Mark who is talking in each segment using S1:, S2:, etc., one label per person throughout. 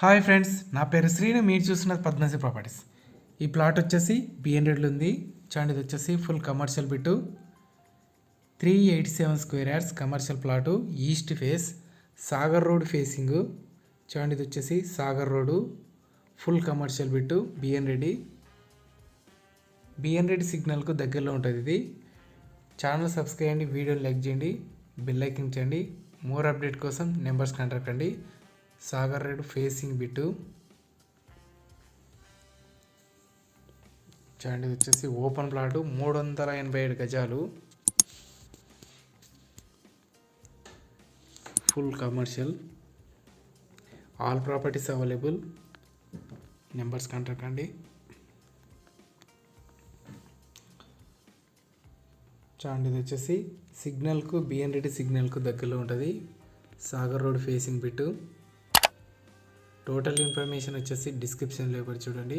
S1: Hi friends, నా పేరు శ్రీను. మీరు చూస్తున్నది పద్మశ్రీ ప్రాపర్టీస్. ఈ ప్లాట్ వచ్చేసి బిఎన్ ఉంది. చూడండి, ఇది వచ్చేసి full commercial bit, 387 square yards commercial plot, east face, Sagar road facing. చూడండి, ఇది వచ్చేసి Sagar road, full commercial bit, BN Reddy సిగ్నల్కు దగ్గరలో ఉంటుంది. ఇది ఛానల్ సబ్స్క్రైబ్ చేయండి, వీడియోని లైక్ చేయండి, బెల్ ఐకాన్ చేయండి. మోర్ అప్డేట్ కోసం నెంబర్స్ కాంటాక్ట్ అండి. Sagar road facing bit. చూడండి, వచ్చేసి ఓపెన్ ప్లాటు, 387 గజాలు, full commercial, all properties available. Numbers contact అండి. చూడండి, ఇది వచ్చేసి సిగ్నల్కు బిఎన్ రెడ్డి సిగ్నల్కు దగ్గరలో ఉంటుంది. Sagar road facing bit. Total information వచ్చేసి డిస్క్రిప్షన్లో ఇవ్వబడి చూడండి.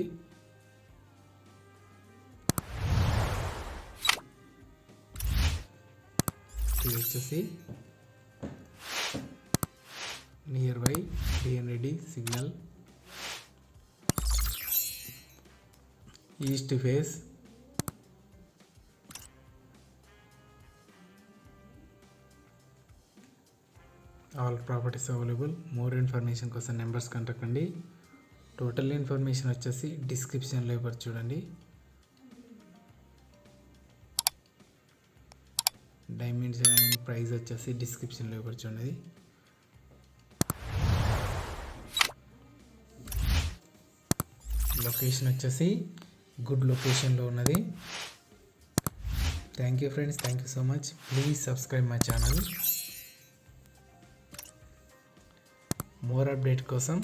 S1: ఇది వచ్చేసి nearby B N Reddy signal, east face, all properties available. More information కోసం నెంబర్స్ కాంటాక్ట్ అండి. టోటల్ ఇన్ఫర్మేషన్ వచ్చేసి డిస్క్రిప్షన్లో ఇవ్వరు చూడండి. డైమెన్షన్ అండ్ ప్రైస్ వచ్చేసి డిస్క్రిప్షన్లో ఇవ్వరు చూడండి. లొకేషన్ వచ్చేసి గుడ్ లొకేషన్లో ఉన్నది. Thank you friends, thank you so much. Please subscribe my channel. More update కోసం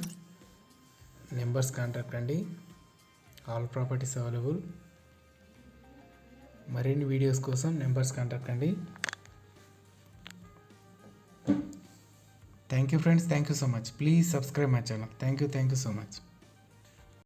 S1: నెంబర్స్ కాంటాక్ట్ అండి. All properties available. మరిన్ని వీడియోస్ కోసం నెంబర్స్ కాంటాక్ట్ అండి. Thank you friends, thank you so much. Please subscribe my channel. Thank you so much.